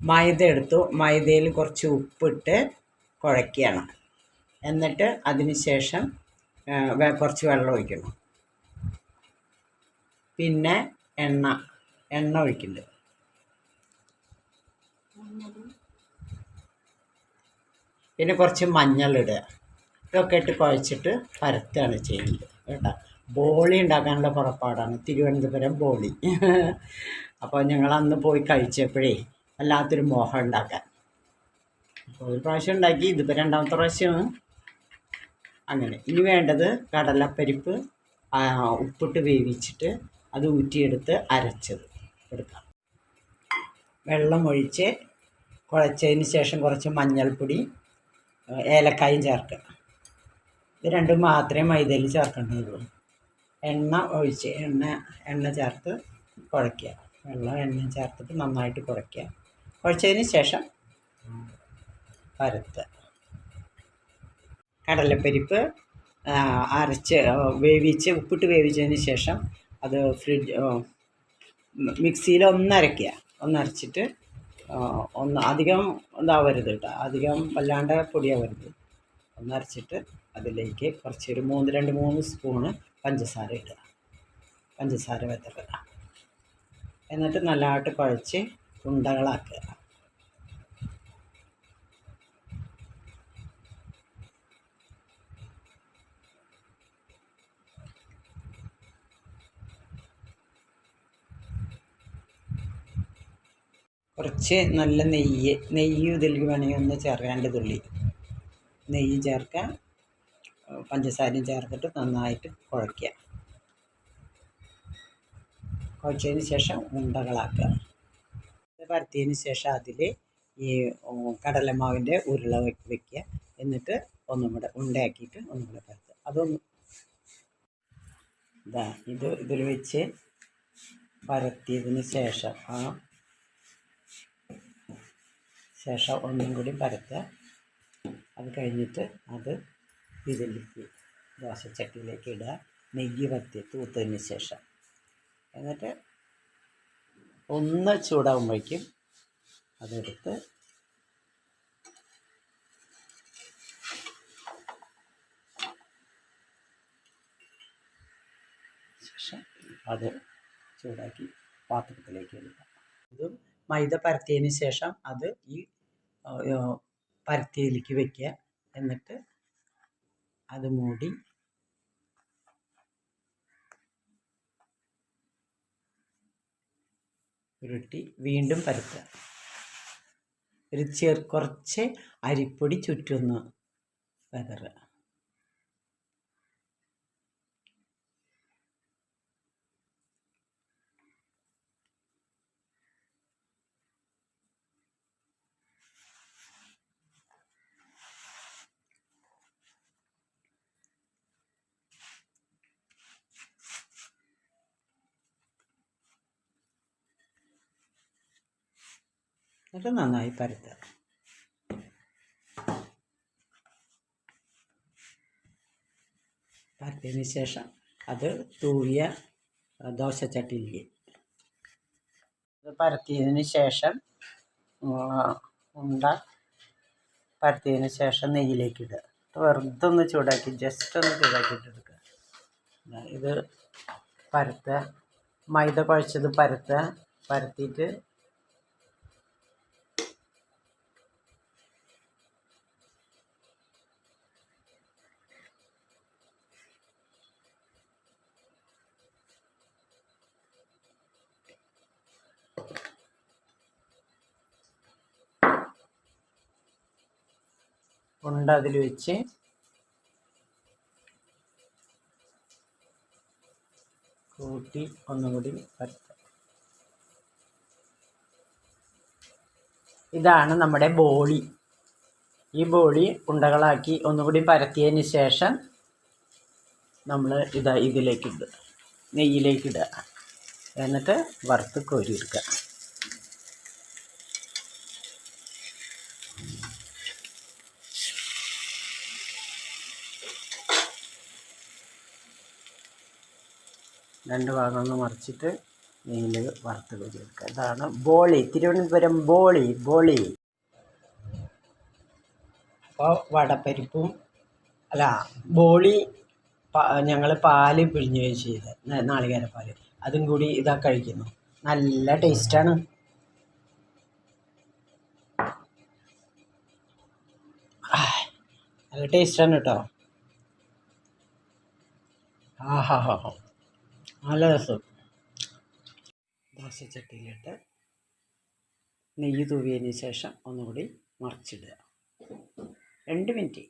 മൈദ എടുത്തു. മൈദയിൽ കുറച്ച് ഉപ്പിട്ട് കുഴയ്ക്കുകയാണ്. എന്നിട്ട് അതിന് ശേഷം കുറച്ച് വെള്ളം ഒഴിക്കണം. പിന്നെ എണ്ണ ഒഴിക്കുന്നുണ്ട്. പിന്നെ കുറച്ച് മഞ്ഞളിടുക. ഇതൊക്കെ ഇട്ട് കുഴച്ചിട്ട് പരത്തുകയാണ് ചെയ്യുന്നത് കേട്ടോ. ബോളി ഉണ്ടാക്കാനുള്ള പുറപ്പാടാണ്. തിരുവനന്തപുരം ബോളി. അപ്പോൾ ഞങ്ങൾ അന്ന് പോയി കഴിച്ചപ്പോഴേ വല്ലാത്തൊരു മോഹം ഉണ്ടാക്കാൻ. അപ്പോൾ ഒരു പ്രാവശ്യം ഉണ്ടാക്കി, ഇതിപ്പോൾ രണ്ടാമത്തെ പ്രാവശ്യമാണ്. അങ്ങനെ ഇനി വേണ്ടത് കടലപ്പരിപ്പ് ഉപ്പിട്ട് വേവിച്ചിട്ട് അത് ഊറ്റിയെടുത്ത് അരച്ചത് എടുക്കാം. വെള്ളം ഒഴിച്ച് കുഴച്ചതിന് ശേഷം കുറച്ച് മഞ്ഞൾപ്പൊടി, ഏലക്കായും ചേർക്കുക. ഇത് രണ്ടും മാത്രമേ മൈദയിൽ ചേർക്കേണ്ടതുള്ളൂ. എണ്ണ ഒഴിച്ച് എണ്ണ ചേർത്ത് കുഴയ്ക്കുക. എണ്ണ ചേർത്തിട്ട് നന്നായിട്ട് കുഴയ്ക്കുക. കുഴച്ചതിന് ശേഷം പരത്തുക. കടലപ്പരിപ്പ് അരച്ച് വേവിച്ച് ഉപ്പിട്ട് വേവിച്ചതിന് ശേഷം അത് മിക്സിയിൽ ഒന്നരച്ചിട്ട് അധികം ഇതാവരുത് കേട്ടോ, അധികം വല്ലാണ്ട് പൊടിയാവരുത്. ഒന്നരച്ചിട്ട് അതിലേക്ക് കുറച്ചൊരു 2-3 സ്പൂണ് പഞ്ചസാര ഇടുക. പഞ്ചസാര വെതറുക. എന്നിട്ട് നല്ലതായിട്ട് കുഴച്ച് ഉണ്ടകളാക്കുക. കുറച്ച് നല്ല നെയ്യ് ഇതിലേക്ക് വേണമെങ്കിൽ ഒന്ന് ചേർക്കുക. 2 തുള്ളി നെയ്യ് ചേർക്കുക. പഞ്ചസാരയും ചേർത്തിട്ട് നന്നായിട്ട് കുഴയ്ക്കുക. കുഴച്ചതിന് ശേഷം ഉണ്ടകളാക്കുക. പരത്തിയതിന് ശേഷം അതിൽ ഈ കടലമാവിൻ്റെ ഉരുള വയ്ക്കുക. എന്നിട്ട് ഒന്നും കൂടെ ഉണ്ടയാക്കിയിട്ട് ഒന്നും കൂടെ പരത്തുക. അതൊന്ന് ഇതിൽ വെച്ച് പരത്തിയതിന് ശേഷം ഒന്നും കൂടി പരത്തുക. അത് കഴിഞ്ഞിട്ട് അത് ഇതിലേക്ക് ദോശച്ചട്ടിയിലേക്ക് ഇടുക. നെയ്യ് തൂത്തതിന് ശേഷം എന്നിട്ട് ഒന്ന് ചൂടാകുമ്പോഴേക്കും അതെടുത്ത് ശേഷം അത് ചൂടാക്കി പാത്രത്തിലേക്ക് ഇടുക. ഇതും മൈദ പരത്തിയതിന് ശേഷം അത് ഈ പരത്തിയിലേക്ക് വയ്ക്കുക. എന്നിട്ട് അത് മൂടി ഉരുട്ടി വീണ്ടും പരത്തുക. കുറച്ച് അരിപ്പൊടി ചുറ്റൊന്ന് വിതറുക. എന്നിട്ട് നന്നായി പരത്തുക. പരത്തിയതിന് ശേഷം അത് തൂവിയ ദോശച്ചട്ടിയിലേക്ക് പരത്തിയതിന് ശേഷം പരത്തിയതിന് ശേഷം നെയ്യിലേക്ക് ഇടുക. വെറുതെ ഒന്ന് ചൂടാക്കി ജസ്റ്റ് ഒന്ന് ചൂടാക്കിയിട്ടെടുക്കുക. ഇത് പരത്തുക. മൈദ കുഴച്ചത് പരത്തിയിട്ട് അതിൽ വെച്ച് കൂട്ടി ഒന്നുകൂടി പരത്തുക. ഇതാണ് നമ്മുടെ ബോളി. ഈ ബോളി ഉണ്ടകളാക്കി ഒന്നുകൂടി പരത്തിയതിന് ശേഷം നമ്മൾ ഇതിലേക്ക് ഇടുക, നെയ്യിലേക്ക് ഇടുക. എന്നിട്ട് വറുത്ത് കോരിയെടുക്കുക. രണ്ട് ഭാഗം ഒന്ന് മറിച്ചിട്ട് നെയ്യിൽ വറുത്ത് കോരിയെടുക്കുക. ഇതാണ് ബോളി, തിരുവനന്തപുരം ബോളി. ബോളി അപ്പോൾ വടപ്പരിപ്പും അല്ല ബോളി ഞങ്ങൾ പാല് പിഴിഞ്ഞ് ചെയ്ത് നാളികേരപ്പാൽ അതും കൂടി ഇതാ കഴിക്കുന്നു. നല്ല ടേസ്റ്റാണ്. നല്ല ടേസ്റ്റാണ് കേട്ടോ. ഹാ നല്ല രസം. ദോശച്ചട്ടിയിലിട്ട് നെയ്യ് തൂവിയതിന് ശേഷം ഒന്നുകൂടി മറിച്ചിടുക. 2 മിനിറ്റ്